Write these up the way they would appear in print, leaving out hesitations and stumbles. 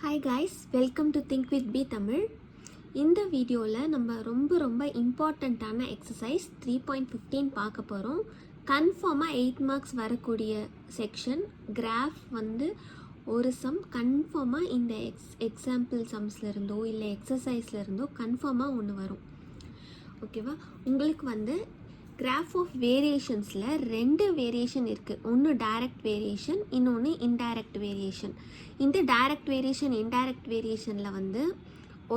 Hi guys, welcome to think with B Tamil. இந்த வீடியோவில் நம்ம ரொம்ப இம்பார்ட்டண்ட்டான எக்ஸசைஸ் 3.15 பார்க்க போகிறோம். கன்ஃபார்மாக 8 மார்க்ஸ் வரக்கூடிய செக்ஷன் கிராஃப் ஒரு சம் கன்ஃபார்மாக இந்த எக்ஸாம்பிள் சம்ஸ்லேருந்தோ இல்லை எக்ஸசைஸ்லேருந்தோ கன்ஃபார்மாக ஒன்று வரும். ஓகேவா? உங்களுக்கு கிராஃப் ஆஃப் வேரியேஷன்ஸில் 2 வேரியேஷன் இருக்குது. ஒன்று டைரக்ட் வேரியேஷன், இன்னொன்று இன்டைரக்ட் வேரியேஷன். இந்த டைரக்ட் வேரியேஷன் இன்டைரக்ட் வேரியேஷனில்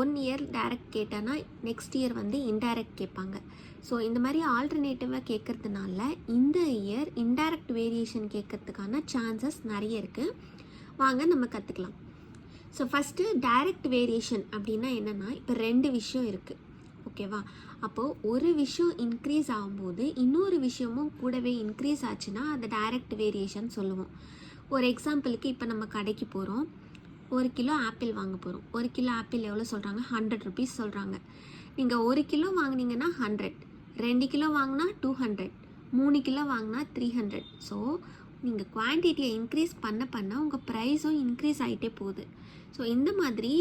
1 இயர் டைரக்ட் கேட்டானா நெக்ஸ்ட் இயர் இன்டைரக்ட் கேட்பாங்க. ஸோ இந்த மாதிரி ஆல்டர்னேட்டிவாக கேட்குறதுனால இந்த இயர் இன்டைரக்ட் வேரியேஷன் கேட்கறதுக்கான சான்சஸ் நிறைய இருக்குது. வாங்க நம்ம கற்றுக்கலாம். ஸோ ஃபஸ்ட்டு டைரக்ட் வேரியேஷன் அப்படின்னா என்னென்னா, இப்போ 2 விஷயம் இருக்குது. ஓகேவா? அப்போது ஒரு விஷயம் இன்க்ரீஸ் ஆகும்போது இன்னொரு விஷயமும் கூடவே இன்க்ரீஸ் ஆச்சுன்னா அதை டைரக்ட் வேரியேஷன் சொல்லுவோம். ஒரு எக்ஸாம்பிளுக்கு இப்போ நம்ம கடைக்கு போகிறோம், 1 கிலோ ஆப்பிள் வாங்க போகிறோம். 1 கிலோ ஆப்பிள் எவ்வளோ சொல்கிறாங்க? 100 ருபீஸ் சொல்கிறாங்க. நீங்கள் 1 கிலோ வாங்கினீங்கன்னா 100, 2 கிலோ வாங்கினா 200, 3 கிலோ வாங்கினா 300. ஸோ நீங்கள் குவான்டிட்டியை இன்க்ரீஸ் பண்ண உங்கள் ப்ரைஸும் இன்க்ரீஸ் ஆகிட்டே போகுது. ஸோ இந்த மாதிரி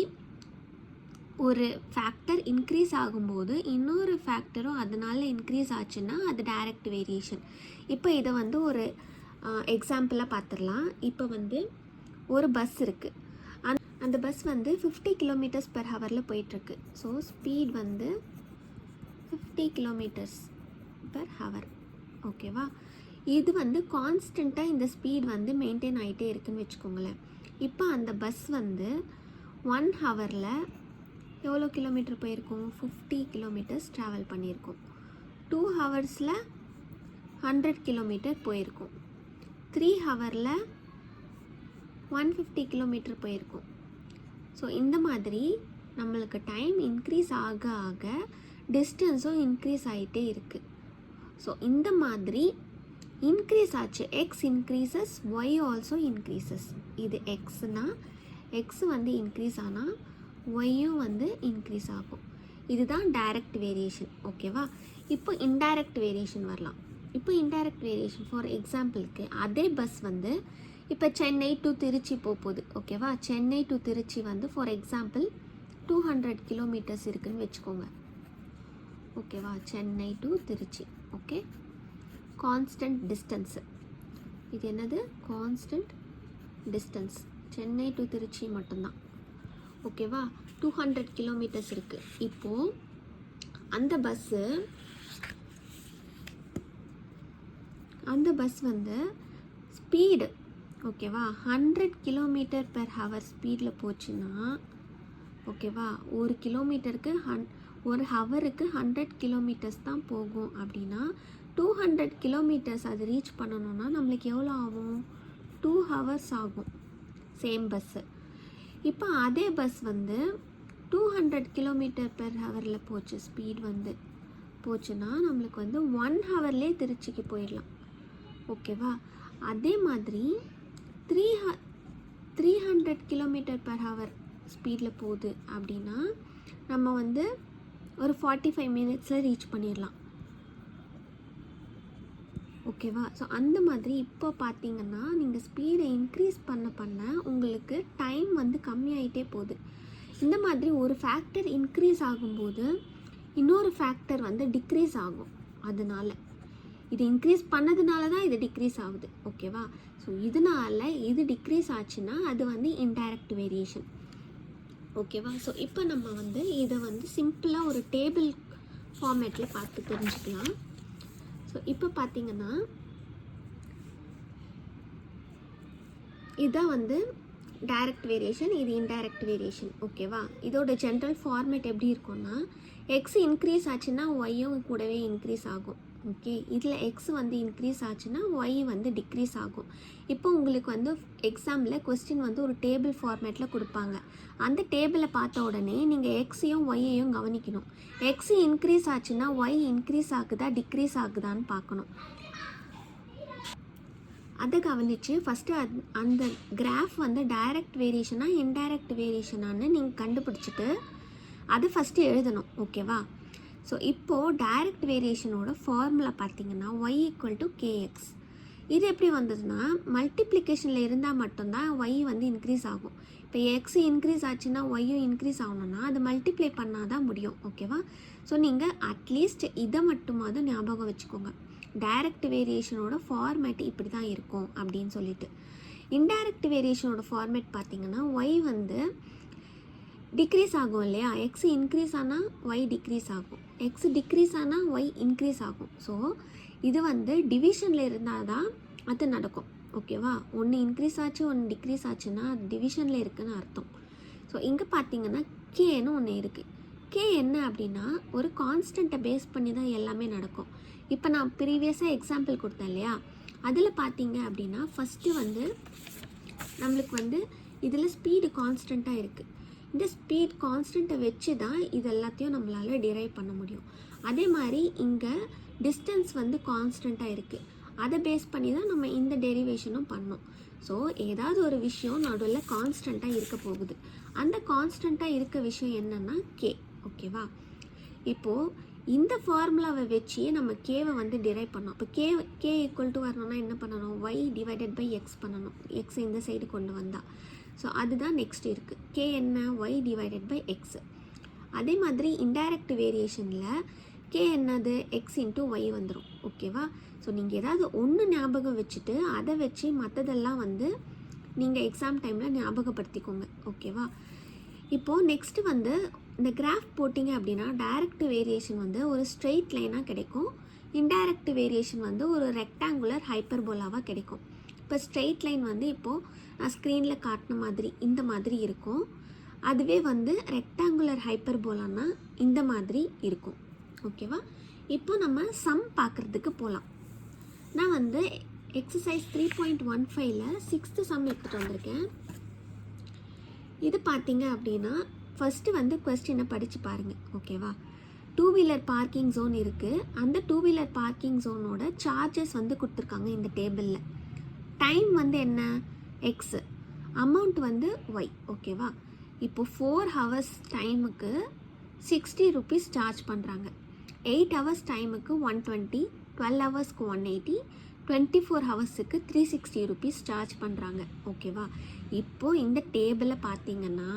ஒரு ஃபேக்டர் இன்க்ரீஸ் ஆகும்போது இன்னொரு ஃபேக்டரும் அதனால் இன்க்ரீஸ் ஆச்சுன்னா அது டைரக்ட் வேரியேஷன். இப்போ இதை ஒரு எக்ஸாம்பிளாக பார்த்துடலாம். இப்போ ஒரு பஸ் இருக்குது. அந்த பஸ் 50 கிலோமீட்டர்ஸ் பெர் ஹவரில் போயிட்டுருக்கு. So speed 50 kilometres per hour. ஓகேவா? இது கான்ஸ்டண்ட்டாக இந்த ஸ்பீட் மெயின்டைன் ஆகிட்டே இருக்குதுன்னு வச்சுக்கோங்களேன். இப்போ அந்த பஸ் 1 ஹவரில் எவ்வளோ கிலோமீட்டர் போயிருக்கோம்? 50 கிலோமீட்டர்ஸ் ட்ராவல் பண்ணியிருக்கோம். 2 ஹவர்ஸில் 100 கிலோமீட்டர் போயிருக்கோம். 3 ஹவரில் 150 கிலோமீட்டர் போயிருக்கோம். ஸோ இந்த மாதிரி நம்மளுக்கு டைம் இன்க்ரீஸ் ஆக ஆக டிஸ்டன்ஸும் இன்க்ரீஸ் ஆகிட்டே இருக்குது. ஸோ இந்த மாதிரி இன்க்ரீஸ் ஆச்சு. X increases, y also increases. இது எக்ஸ்னால் எக்ஸ் இன்க்ரீஸ் ஆனால் ஒய்யும் இன்க்ரீஸ் ஆகும். இதுதான் டைரக்ட் வேரியேஷன். ஓகேவா? இப்போ இன்டைரக்ட் வேரியேஷன் வரலாம். இப்போ இன்டைரக்ட் வேரியேஷன் ஃபார் எக்ஸாம்பிளுக்கு அதே பஸ் இப்போ சென்னை டு திருச்சி போகுது. ஓகேவா? Chennai to Trichy for example 200 kilometres இருக்குதுன்னு வச்சுக்கோங்க. ஓகேவா? Chennai to Trichy. Okay, constant distance. இது என்னது? Constant distance. Chennai to Trichy மட்டும்தான். ஓகேவா? 200 கிலோமீட்டர்ஸ் இருக்குது. இப்போது அந்த பஸ் ஸ்பீடு ஓகேவா 100 கிலோமீட்டர் பெர் ஹவர் ஸ்பீடில் போச்சுன்னா, ஓகேவா, ஒரு கிலோமீட்டருக்கு ஒரு ஹவருக்கு 100 கிலோமீட்டர்ஸ் தான் போகும். அப்படின்னா 200 கிலோமீட்டர்ஸ் அது ரீச் பண்ணணுன்னா நம்மளுக்கு எவ்வளோ ஆகும்? 2 ஹவர்ஸ் ஆகும். Same bus. இப்போ அதே பஸ் 200 கிலோமீட்டர் பெர் ஹவரில் போச்சு. ஸ்பீட் போச்சுன்னா நம்மளுக்கு 1 ஹவர்லேயே திருச்சிக்கு போயிடலாம். ஓகேவா? அதே மாதிரி 300 கிலோமீட்டர் பெர் ஹவர் ஸ்பீடில் போகுது அப்படின்னா நம்ம ஒரு 45 மினிட்ஸில் ரீச் பண்ணிடலாம். ஓகேவா? ஸோ அந்த மாதிரி இப்போ பார்த்தீங்கன்னா நீங்கள் ஸ்பீடை இன்க்ரீஸ் பண்ண உங்களுக்கு டைம் கம்மியாயிட்டே போகுது. இந்த மாதிரி ஒரு ஃபேக்டர் இன்க்ரீஸ் ஆகும்போது இன்னொரு ஃபேக்டர் டிக்ரீஸ் ஆகும். அதனால் இது இன்க்ரீஸ் பண்ணதுனால தான் இது டிக்ரீஸ் ஆகுது. ஓகேவா? ஸோ இதனால் இது டிக்ரீஸ் ஆச்சுன்னா அது இன்டைரக்ட் வேரியேஷன். ஓகேவா? ஸோ இப்போ நம்ம இதை சிம்பிளாக ஒரு டேபிள் ஃபார்மேட்டில் பார்த்து தெரிஞ்சுக்கலாம். ஸோ இப்போ பார்த்தீங்கன்னா இதுதான் டைரக்ட் வேரியேஷன், இது இன்டைரக்ட் வேரியேஷன். ஓகேவா? இதோட ஜென்ரல் ஃபார்மேட் எப்படி இருக்கும்னா, எக்ஸ் இன்க்ரீஸ் ஆச்சுன்னா ஒய்யும் கூடவே இன்க்ரீஸ் ஆகும். ஓகே, இதில் எக்ஸ் இன்க்ரீஸ் ஆச்சுன்னா ஒய் டிக்ரீஸ் ஆகும். இப்போ உங்களுக்கு எக்ஸாமில் கொஸ்டின் ஒரு டேபிள் ஃபார்மேட்டில் கொடுப்பாங்க. அந்த டேபிளை பார்த்த உடனே நீங்கள் எக்ஸையும் ஒய்யையும் கவனிக்கணும். எக்ஸ் இன்க்ரீஸ் ஆச்சுன்னா ஒய் இன்க்ரீஸ் ஆகுதா டிக்ரீஸ் ஆகுதான்னு பார்க்கணும். அதை கவனித்து ஃபஸ்ட்டு அந்த கிராஃப் டைரக்ட் வேரியேஷனா இன்டைரக்ட் வேரியேஷனான்னு நீங்கள் கண்டுபிடிச்சிட்டு அதை ஃபஸ்ட்டு எழுதணும். ஓகேவா? ஸோ இப்போது டைரக்ட் வேரியேஷனோட ஃபார்முலா பார்த்தீங்கன்னா y = kx. இது எப்படி வந்ததுன்னா மல்டிப்ளிகேஷனில் இருந்தால் மட்டும்தான் ஒய் வந்து இன்க்ரீஸ் ஆகும். இப்போ எக்ஸ் இன்க்ரீஸ் ஆச்சுன்னா ஒய்யும் இன்க்ரீஸ் ஆகணும்னா அது மல்டிப்ளை பண்ணால் தான் முடியும். ஓகேவா? ஸோ நீங்கள் அட்லீஸ்ட் இதை மட்டுமாவது ஞாபகம் வச்சுக்கோங்க. டைரக்ட் வேரியேஷனோட ஃபார்மேட் இப்படி தான் இருக்கும் அப்படின்னு சொல்லிட்டு. இன்டைரக்ட் வேரியேஷனோட ஃபார்மேட் பார்த்திங்கன்னா ஒய் வந்து டிக்ரீஸ் ஆகும் இல்லையா? எக்ஸ் இன்க்ரீஸ் ஆனால் ஒய் டிக்ரீஸ் ஆகும், எக்ஸ் டிக்ரீஸ் ஆனால் ஒய் இன்க்ரீஸ் ஆகும். ஸோ இது வந்து டிவிஷனில் இருந்தால் தான் அது நடக்கும். ஓகேவா? ஒன்று இன்க்ரீஸ் ஆச்சு ஒன்று டிக்ரீஸ் ஆச்சுன்னா அது டிவிஷனில் இருக்குதுன்னு அர்த்தம். ஸோ இங்கே பார்த்தீங்கன்னா கேன்னு ஒன்று இருக்குது. கே என்ன அப்படின்னா ஒரு கான்ஸ்டண்ட்டை பேஸ் பண்ணி தான் எல்லாமே நடக்கும். இப்போ நான் ப்ரீவியஸாக எக்ஸாம்பிள் கொடுத்தேன் இல்லையா? அதில் பார்த்தீங்க அப்படின்னா ஃபஸ்ட்டு வந்து நம்மளுக்கு வந்து இதில் ஸ்பீடு கான்ஸ்டண்ட்டாக இருக்குது. இந்த ஸ்பீட் கான்ஸ்டண்ட்டை வச்சு தான் இது எல்லாத்தையும் நம்மளால் டிரைவ் பண்ண முடியும். அதே மாதிரி இங்கே டிஸ்டன்ஸ் வந்து கான்ஸ்டண்ட்டாக இருக்குது. அதை பேஸ் பண்ணி தான் நம்ம இந்த டெரிவேஷனும் பண்ணோம். ஸோ ஏதாவது ஒரு விஷயம் நடுவில் கான்ஸ்டண்ட்டாக இருக்க போகுது. அந்த கான்ஸ்டண்ட்டாக இருக்க விஷயம் என்னென்னா கே. ஓகேவா? இப்போது இந்த ஃபார்முலாவை வச்சு நம்ம கேவை வந்து டிரைவ் பண்ணோம். இப்போ கே ஈக்குவல் டு வரணும்னா என்ன பண்ணணும்? ஒய் டிவைடட் பை எக்ஸ் பண்ணணும். எக்ஸ் இந்த சைடு கொண்டு வந்தால். ஸோ அதுதான் நெக்ஸ்ட் இருக்குது. கே என்ன? Y divided by x. அதே மாதிரி இன்டைரக்ட் வேரியேஷனில் கே என்னது? எக்ஸ் இன்ட்டு ஒய் வந்துடும். ஓகேவா? ஸோ நீங்கள் ஏதாவது ஒன்று ஞாபகம் வச்சுட்டு அதை வச்சு மற்றதெல்லாம் வந்து நீங்கள் எக்ஸாம் டைமில் ஞாபகப்படுத்திக்கோங்க. ஓகேவா? இப்போது நெக்ஸ்ட்டு வந்து இந்த கிராஃப் போட்டிங்க அப்படின்னா டைரக்ட் வேரியேஷன் வந்து ஒரு ஸ்ட்ரெயிட் லைனாக கிடைக்கும். இன்டைரக்ட் வேரியேஷன் வந்து ஒரு ரெக்டாங்குலர் ஹைப்பர்போலாவாக கிடைக்கும். இப்போ ஸ்ட்ரெயிட் லைன் வந்து இப்போது நான் ஸ்க்ரீனில் காட்டின மாதிரி இந்த மாதிரி இருக்கும். அதுவே வந்து ரெக்டாங்குலர் ஹைப்பர்போலானா இந்த மாதிரி இருக்கும். ஓகேவா? இப்போ நம்ம சம் பார்க்குறதுக்கு போகலாம். நான் வந்து எக்ஸசைஸ் 3.15ல் 6th சம் எடுத்துகிட்டு வந்திருக்கேன். இது பார்த்தீங்க அப்படின்னா ஃபஸ்ட்டு வந்து கொஸ்டினை படித்து பாருங்கள். ஓகேவா? 2 வீலர் பார்க்கிங் ஜோன் இருக்குது. அந்த 2 வீலர் பார்க்கிங் ஜோனோட சார்ஜஸ் வந்து கொடுத்துருக்காங்க இந்த டேபிளில். டைம் வந்து என்ன? எக்ஸு. அமௌண்ட் வந்து ஒய். ஓகேவா? இப்போது 4 ஹவர்ஸ் டைமுக்கு 60 ருபீஸ் சார்ஜ் பண்ணுறாங்க. 8 ஹவர்ஸ் டைமுக்கு 120, 12 ஹவர்ஸ்க்கு 180, 24 ஹவர்ஸுக்கு 360 ருபீஸ் சார்ஜ் பண்ணுறாங்க. ஓகேவா? இப்போது இந்த டேபிளை பார்த்தீங்கன்னா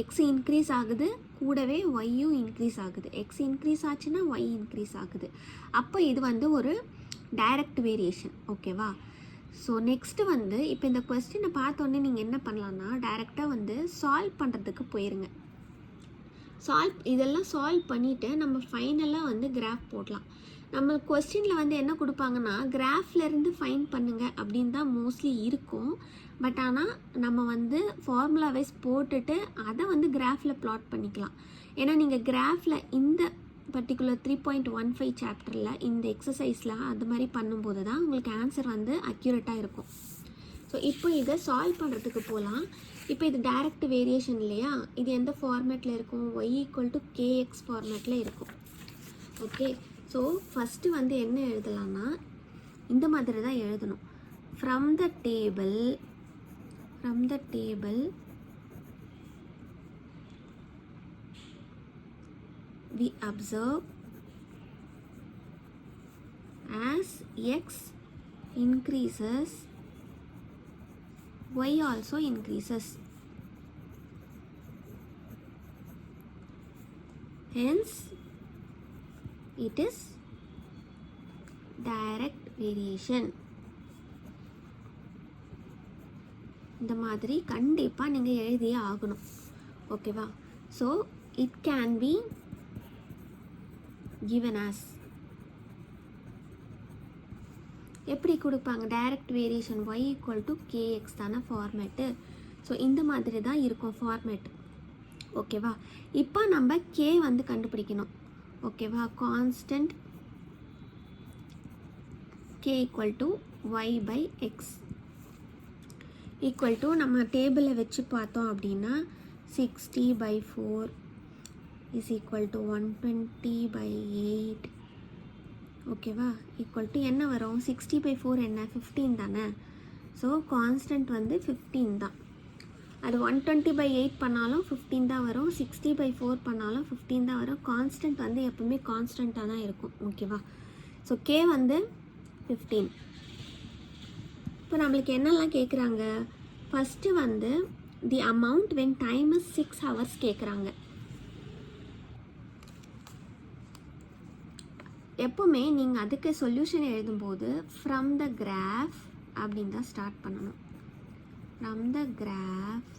எக்ஸ் இன்க்ரீஸ் ஆகுது, கூடவே ஒய்யும் இன்க்ரீஸ் ஆகுது. எக்ஸ் இன்க்ரீஸ் ஆச்சுன்னா ஒய் இன்க்ரீஸ் ஆகுது. அப்போ இது வந்து ஒரு டைரக்ட் வேரியேஷன். ஓகேவா? ஸோ நெக்ஸ்ட்டு வந்து இப்போ இந்த கொஸ்டினை பார்த்தோன்னே நீங்கள் என்ன பண்ணலான்னா டைரெக்டாக வந்து சால்வ் பண்ணுறதுக்கு போயிருங்க. இதெல்லாம் சால்வ் பண்ணிவிட்டு நம்ம ஃபைனலாக வந்து கிராஃப் போடலாம். நம்ம கொஸ்டினில் வந்து என்ன கொடுப்பாங்கன்னா கிராஃப்லேருந்து ஃபைன் பண்ணுங்கள் அப்படின்னு தான் மோஸ்ட்லி இருக்கும். பட் ஆனால் நம்ம வந்து ஃபார்முலா வைஸ் போட்டுட்டு அதை வந்து கிராஃபில் ப்ளாட் பண்ணிக்கலாம். ஏன்னா நீங்கள் கிராஃபில் இந்த பர்டிகுலர் 3.15 சாப்டரில் இந்த எக்ஸசைஸில் அது மாதிரி பண்ணும்போது தான் உங்களுக்கு ஆன்சர் வந்து அக்யூரேட்டாக இருக்கும். ஸோ இப்போ இதை சால்வ் பண்ணுறதுக்கு போகலாம். இப்போ இது டைரக்ட் வேரியேஷன் இல்லையா? இது எந்த ஃபார்மேட்டில் இருக்கும்? ஒய் ஈக்குவல் டு கேஎக்ஸ் ஃபார்மேட்டில் இருக்கும். ஓகே. ஸோ ஃபஸ்ட்டு வந்து என்ன எழுதலாம்னா இந்த மாதிரி தான் எழுதணும். From the table we observe as x increases y also increases, hence it is direct variation. இந்த மாதிரி கண்டிப்பாக நீங்கள் எழுதியே ஆகணும். ஓகேவா? So it can be given as எப்படி கொடுப்பாங்க? Direct variation y equal to kx தானே ஃபார்மேட்டு. ஸோ இந்த மாதிரி தான் இருக்கும் ஃபார்மேட். ஓகேவா? இப்போ நம்ம கே வந்து கண்டுபிடிக்கணும். ஓகேவா? Constant K equal to y by x equal to நம்ம டேபிளில் வச்சு பார்த்தோம் அப்படின்னா 60/4 is equal to 120/8. ஓகேவா? ஈக்குவல் டு என்ன வரும்? 60/4 என்ன? 15 தானே. ஸோ கான்ஸ்டன்ட் வந்து 15 தான். அது 120/8 பண்ணாலும் 15 தான் வரும், 60/4 பண்ணாலும் 15 தான் வரும். கான்ஸ்டன்ட் வந்து எப்பவுமே கான்ஸ்டண்ட்டாக தான் இருக்கும். ஓகேவா? ஸோ கே வந்து 15. இப்போ நம்மளுக்கு என்னெல்லாம் கேட்குறாங்க, ஃபஸ்ட்டு வந்து the amount when time is 6 hours கேட்குறாங்க. எப்போவுமே நீங்கள் அதுக்கு சொல்யூஷன் எழுதும்போது ஃப்ரம் த கிராஃப் அப்படின்னு தான் ஸ்டார்ட் பண்ணணும். From the graph.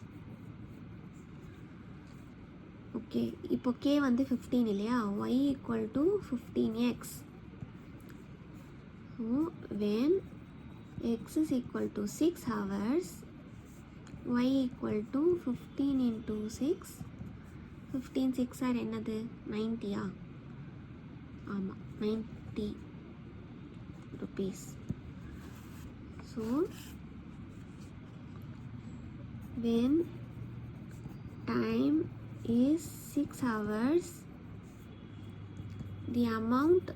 ஓகே, இப்போ கே வந்து 15 இல்லையா, y equal to 15x. So when x is equal to 6 hours, y equal to 15 into 6. 15 6 R என்னது 90-ஆ? ஆமாம், 90 rupees. So when time is 6 hours, the amount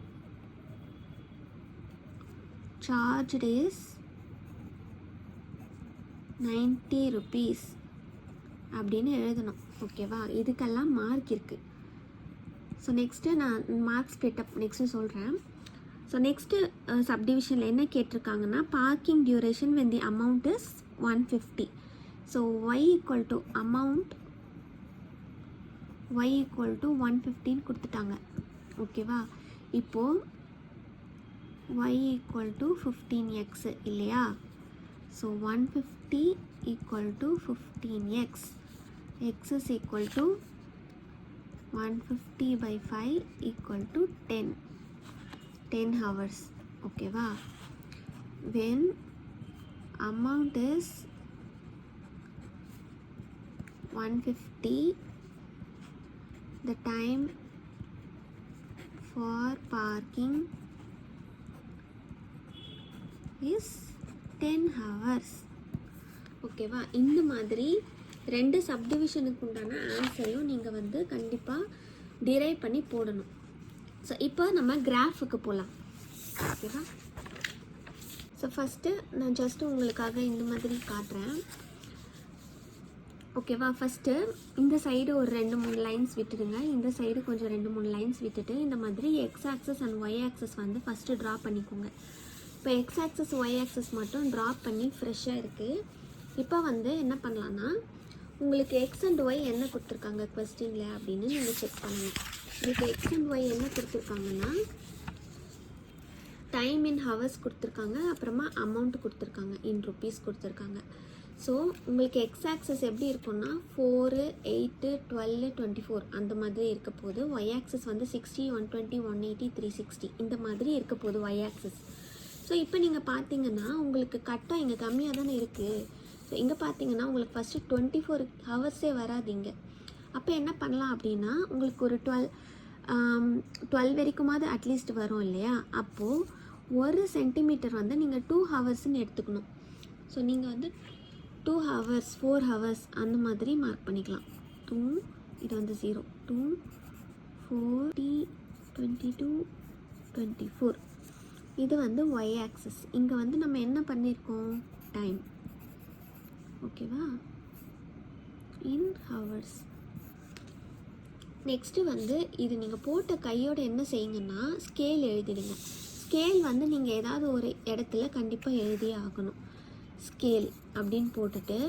charged is 90 rupees அப்படின்னு எழுதணும். ஓகேவா, இதுக்கெல்லாம் mark இருக்குது. ஸோ நெக்ஸ்ட்டு நான் மார்க்ஸ் ஸ்ப்ளிட்டப் நெக்ஸ்ட்டு சொல்கிறேன். So next சப்டிவிஷனில் என்ன கேட்டிருக்காங்கன்னா, parking duration when the amount is 150. ஸோ y equal to amount y equal to 115 கொடுத்துட்டாங்க. ஓகேவா, இப்போது y ஈக்குவல் டு 15x இல்லையா. So 150 equal to 15x. x is equal to 150 by 5 equal to 10 hours. ஓகேவா, when amount is 150, the time for parking is 10 hours. ஓகேவா, இந்த மாதிரி ரெண்டு சப்டிவிஷனுக்கு உண்டான ஆன்சரையும் நீங்கள் வந்து கண்டிப்பாக டிரைவ் பண்ணி போடணும். ஸோ இப்போ நம்ம கிராஃபுக்கு போகலாம். ஓகேவா, ஸோ ஃபஸ்ட்டு நான் ஜஸ்ட்டு உங்களுக்காக இந்த மாதிரி காட்டுறேன். ஓகேவா, ஃபஸ்ட்டு இந்த சைடு ஒரு 2-3 லைன்ஸ் விட்டுடுங்க, இந்த சைடு கொஞ்சம் 2-3 லைன்ஸ் விட்டுட்டு இந்த மாதிரி x axis and y axis வந்து ஃபஸ்ட்டு ட்ரா பண்ணிக்கோங்க. இப்போ எக்ஸ் ஆக்சஸ் ஒய் ஆக்சஸ் மட்டும் ட்ரா பண்ணி ஃப்ரெஷ்ஷாக இருக்குது. இப்போ வந்து என்ன பண்ணலான்னா, உங்களுக்கு எக்ஸ் அண்ட் ஒய் என்ன கொடுத்துருக்காங்க கொஸ்டினில் அப்படின்னு நீங்கள் செக் பண்ணணும். உங்களுக்கு எக்ஸ் அண்ட் ஒய் என்ன கொடுத்துருக்காங்கன்னா, டைம் இன் ஹவர்ஸ் கொடுத்துருக்காங்க, அப்புறமா அமௌண்ட் கொடுத்துருக்காங்க, இன் ருப்பீஸ் கொடுத்துருக்காங்க. ஸோ உங்களுக்கு எக்ஸ் ஆக்சஸ் எப்படி இருக்குன்னா 4, 8, 12, 24 அந்த மாதிரி இருக்க போது. ஒய் ஆக்சஸ் வந்து 60, 120, 180, 360 இந்த மாதிரி இருக்க போது ஒய் ஆக்சஸ். ஸோ இப்போ நீங்கள் பார்த்தீங்கன்னா உங்களுக்கு கட்டாக இங்கே கம்மியாக தானே இருக்குது. ஸோ இங்கே பார்த்தீங்கன்னா உங்களுக்கு ஃபஸ்ட்டு 24 ஹவர்ஸே வராதிங்க. அப்போ என்ன பண்ணலாம் அப்படின்னா, உங்களுக்கு ஒரு 12 வரைக்குமாவது அட்லீஸ்ட் வரும் இல்லையா. அப்போது 1 சென்டிமீட்டர் வந்து நீங்கள் 2 ஹவர்ஸ்ன்னு எடுத்துக்கணும். ஸோ நீங்கள் வந்து 2 hours 4 hours அந்த மாதிரி மார்க் பண்ணிக்கலாம். 2 இது வந்து 0 2 4 22 24 இது வந்து y ஆக்சஸ். இங்கே வந்து நம்ம என்ன பண்ணியிருக்கோம், டைம். ஓகேவா, இன் ஹவர்ஸ். நெக்ஸ்ட்டு வந்து இது நீங்கள் போட்ட கையோடு என்ன செய்யுங்கன்னா, ஸ்கேல் எழுதிடுங்க. ஸ்கேல் வந்து நீங்கள் ஏதாவது ஒரு இடத்துல கண்டிப்பாக எழுதியே ஆகணும். ஸ்கேல் அப்படின்னு போட்டுட்டு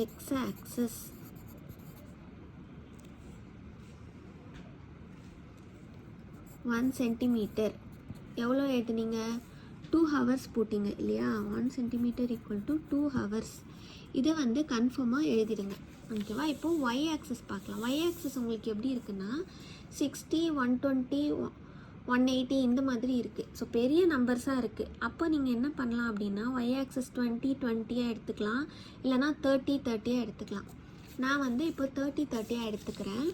எக்ஸ் ஆக்சஸ் ஒன் சென்டிமீட்டர் எவ்வளோ எழுதுனீங்க, 2 hours போட்டிங்க இல்லையா. 1 சென்டிமீட்டர் ஈக்குவல் டு 2 hours. இதை வந்து கன்ஃபார்மாக எழுதிடுங்க. ஓகேவா, இப்போது ஒய் ஆக்சஸ் பார்க்கலாம். ஒய் ஆக்சஸ் உங்களுக்கு எப்படி இருக்குன்னா 60, 120, 180 இந்த மாதிரி இருக்குது. ஸோ பெரிய நம்பர்ஸாக இருக்குது. அப்போ நீங்கள் என்ன பண்ணலாம் அப்படின்னா, ஒய் ஆக்சஸ் 20, 20 எடுத்துக்கலாம், இல்லைனா 30, 30 எடுத்துக்கலாம். நான் வந்து இப்போ 30, 30 எடுத்துக்கிறேன்.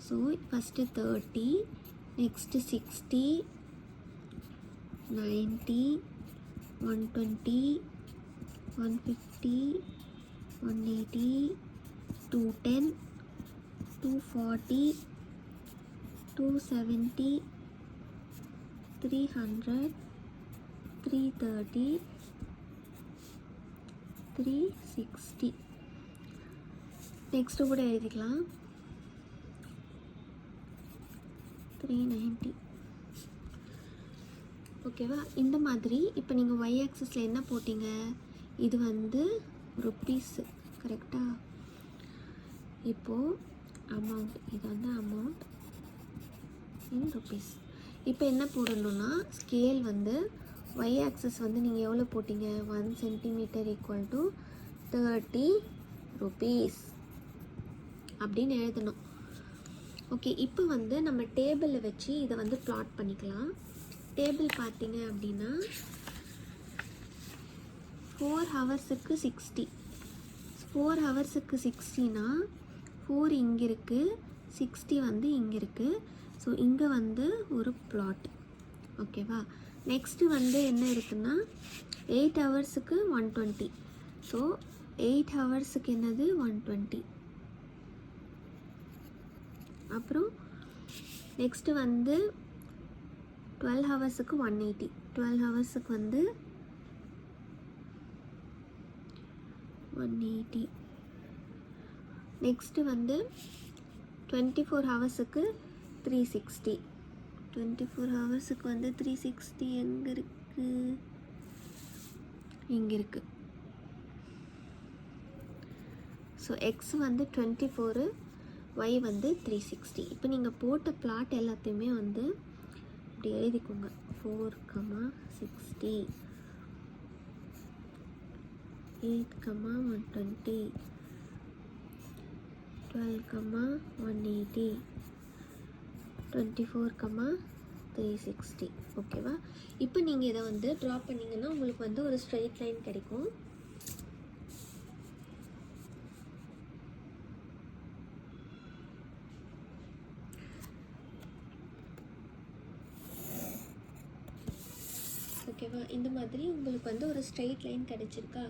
So first 30, next 60, 90, 120, 150, 180, 210, 240, 270, 300, 330, 360. நெக்ஸ்ட்டு கூட எழுதிக்கலாம் 390. ஓகேவா? இந்த மாதிரி இப்போ நீங்கள் ஒய் ஆக்சிஸில் என்ன போட்டிங்க, இது வந்து ருப்பீஸு, கரெக்டாக? இப்போது அமௌண்ட், இது வந்து அமௌண்ட் இன் ருப்பீஸ். இப்போ என்ன போடணும்னா ஸ்கேல் வந்து ஒய் ஆக்சிஸ் வந்து நீங்கள் எவ்வளோ போட்டிங்க, 1 சென்டிமீட்டர் ஈக்குவல் டு 30 ருபீஸ் அப்படின்னு எழுதணும். ஓகே, இப்போ வந்து நம்ம டேபிளில் வச்சு இதை வந்து பிளாட் பண்ணிக்கலாம். டேபிள் பார்த்தீங்க அப்படின்னா 4 ஹவர்ஸுக்கு 60, 4 ஹவர்ஸுக்கு 60னா 4 இங்கே இருக்குது, 60 வந்து இங்கே இருக்குது. ஸோ இங்கே வந்து ஒரு பிளாட். ஓகேவா? நெக்ஸ்ட்டு வந்து என்ன இருக்குன்னா 8 ஹவர்ஸுக்கு 120. ஸோ 8 ஹவர்ஸுக்கு என்னது 120. அப்புறம் நெக்ஸ்ட்டு வந்து 12 ஹவர்ஸுக்கு 180. 12 ஹவர்ஸுக்கு வந்து 180. நெக்ஸ்ட்டு வந்து 24 ஹவர்ஸுக்கு 360. 24 ஹவர்ஸுக்கு வந்து 360 எங்கே இருக்குது, இங்கே இருக்குது. ஸோ எக்ஸ் வந்து 24, ஒய் வந்து 360. இப்போ நீங்கள் போட்ட பிளாட் எல்லாத்தையுமே வந்து இப்படி எழுதிக்கோங்க. 4, 60, 8, 120, 12, 180, 24, 360. ஓகேவா? இப்போ நீங்கள் இதை வந்து ட்ரா பண்ணிங்கன்னா உங்களுக்கு வந்து ஒரு ஸ்ட்ரெயிட் லைன் கிடைக்கும். ஓகேவா? இந்த மாதிரி உங்களுக்கு வந்து ஒரு ஸ்ட்ரெயிட் லைன் கிடைச்சிருக்கா?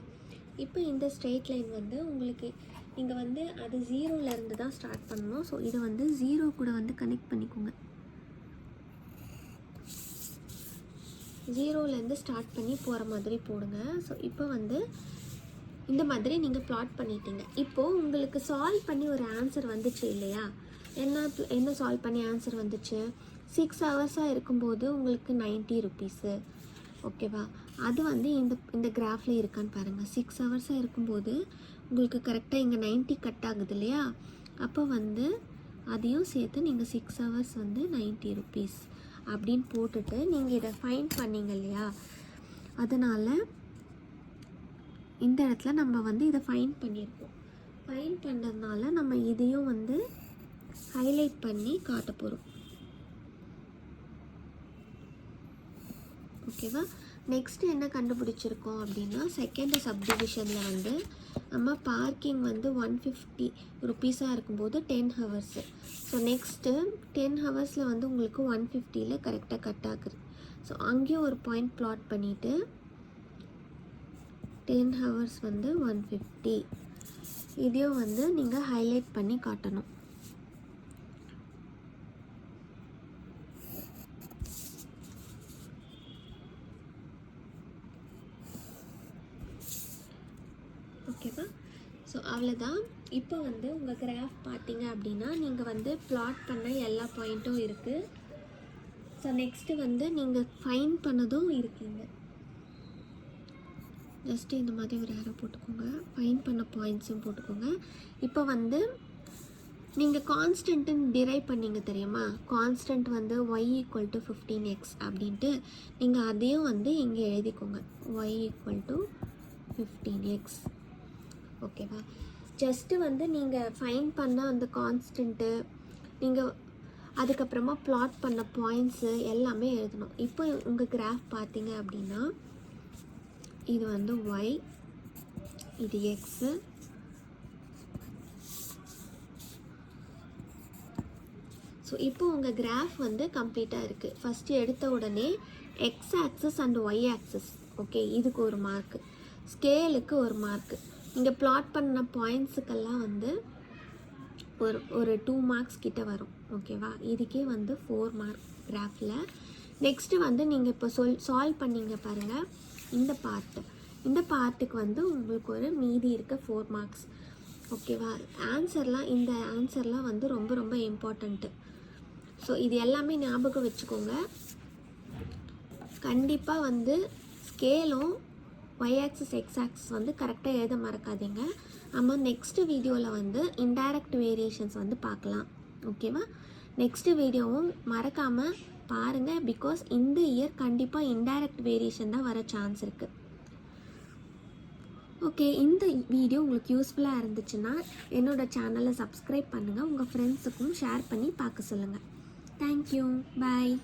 இப்போ இந்த ஸ்ட்ரெயிட் லைன் வந்து உங்களுக்கு நீங்கள் வந்து அது 0லேருந்து தான் ஸ்டார்ட் பண்ணணும். ஸோ இதை வந்து 0 கூட வந்து கனெக்ட் பண்ணிக்கோங்க. 0லேருந்து ஸ்டார்ட் பண்ணி போகிற மாதிரி போடுங்க. ஸோ இப்போ வந்து இந்த மாதிரி நீங்கள் பிளாட் பண்ணிட்டீங்க. இப்போது உங்களுக்கு சால்வ் பண்ணி ஒரு ஆன்சர் வந்துச்சு இல்லையா? என்ன சால்வ் பண்ணி ஆன்சர் வந்துச்சு? 6 ஹவர்ஸாக இருக்கும்போது உங்களுக்கு 90 ருபீஸு. ஓகேவா? அது வந்து இந்த கிராஃபில் இருக்கான்னு பாருங்கள். 6 ஹவர்ஸாக இருக்கும்போது உங்களுக்கு கரெக்டாக இங்கே 90 கட் ஆகுது இல்லையா? அப்போ வந்து அதையும் சேர்த்து நீங்கள் 6 ஹவர்ஸ் வந்து 90 ருபீஸ் அப்படின்னு போட்டுட்டு நீங்கள் இதை ஃபைன் பண்ணிங்க இல்லையா? அதனால் இந்த இடத்துல நம்ம வந்து இதை ஃபைன் பண்ணியிருக்கோம். ஃபைன் பண்ணுறதுனால நம்ம இதையும் வந்து ஹைலைட் பண்ணி காட்ட போகிறோம். ஓகேவா? நெக்ஸ்ட்டு என்ன கண்டுபிடிச்சிருக்கோம் அப்படின்னா செகண்ட் சப்டிவிஷனில் வந்து நம்ம பார்க்கிங் வந்து 150 ருபீஸாக இருக்கும்போது 10 ஹவர்ஸு. ஸோ நெக்ஸ்ட்டு 10 ஹவர்ஸில் வந்து உங்களுக்கு 150ல் கரெக்டாக கட் ஆகுது. ஸோ அங்கேயும் ஒரு பாயிண்ட் பிளாட் பண்ணிவிட்டு 10 ஹவர்ஸ் வந்து 150 இதையும் வந்து நீங்கள் ஹைலைட் பண்ணி காட்டணும். ஓகேவா? ஸோ அவ்வளோதான். இப்போ வந்து உங்கள் கிராஃப் பார்த்தீங்க அப்படின்னா நீங்கள் வந்து பிளாட் பண்ண எல்லா பாயிண்ட்டும் இருக்குது. ஸோ நெக்ஸ்ட்டு வந்து நீங்கள் ஃபைன் பண்ணதும் இருக்கீங்க. ஜஸ்ட்டு இந்த மாதிரி ஒரு ஏரோ போட்டுக்கோங்க. ஃபைன் பண்ண பாயிண்ட்ஸும் போட்டுக்கோங்க. இப்போ வந்து நீங்கள் கான்ஸ்டன்ட்டுன்னு டிரைவ் பண்ணிங்க தெரியுமா? கான்ஸ்டன்ட் வந்து y = 15x அப்படின்ட்டு நீங்கள் அதையும் வந்து இங்கே எழுதிக்கோங்க. y = 15x. ஓகேவா? ஜஸ்ட்டு வந்து நீங்கள் ஃபைன் பண்ண அந்த கான்ஸ்டன்ட்டு நீங்கள் அதுக்கப்புறமா பிளாட் பண்ண பாயிண்ட்ஸு எல்லாமே எழுதணும். இப்போ உங்கள் கிராஃப் பார்த்தீங்க அப்படின்னா இது வந்து y, இது x. ஸோ இப்போ உங்கள் கிராஃப் வந்து கம்ப்ளீட்டாக இருக்குது. ஃபஸ்ட்டு எடுத்த உடனே x axis and y axis. Okay, இதுக்கு ஒரு மார்க்கு, ஸ்கேலுக்கு ஒரு மார்க்கு, நீங்கள் பிளாட் பண்ண பாயிண்ட்ஸுக்கெல்லாம் வந்து ஒரு 2 மார்க்ஸ் கிட்ட வரும். ஓகேவா? இதுக்கே வந்து 4 மார்க் கிராஃபில். நெக்ஸ்ட்டு வந்து நீங்கள் இப்போ சால்வ் பண்ணிங்க பாருங்கள். இந்த பார்ட்டுக்கு வந்து உங்களுக்கு ஒரு மீதி இருக்க 4 மார்க்ஸ். ஓகேவா? இந்த ஆன்சர்லாம் வந்து ரொம்ப ரொம்ப இம்பார்ட்டண்ட்டு. ஸோ இது எல்லாமே ஞாபகம் வச்சுக்கோங்க. கண்டிப்பாக வந்து ஸ்கேலும் ஒய் ஆக்சிஸ் எக்ஸ் ஆக்சிஸ் வந்து கரெக்டாக எழுத மறக்காதீங்க. நம்ம நெக்ஸ்ட்டு வீடியோவில் வந்து இன்டைரக்ட் வேரியேஷன்ஸ் வந்து பார்க்கலாம். ஓகேவா? நெக்ஸ்ட்டு வீடியோவும் மறக்காமல் பாருங்கள். பிகாஸ் இந்த இயர் கண்டிப்பாக இன்டைரக்ட் வேரியேஷன் தான் வர சான்ஸ் இருக்குது. ஓகே, இந்த வீடியோ உங்களுக்கு யூஸ்ஃபுல்லாக இருந்துச்சுன்னா என்னோடய சேனலை சப்ஸ்கிரைப் பண்ணுங்கள். உங்கள் ஃப்ரெண்ட்ஸுக்கும் ஷேர் பண்ணி பார்க்க சொல்லுங்கள். தேங்க்யூ. பாய்.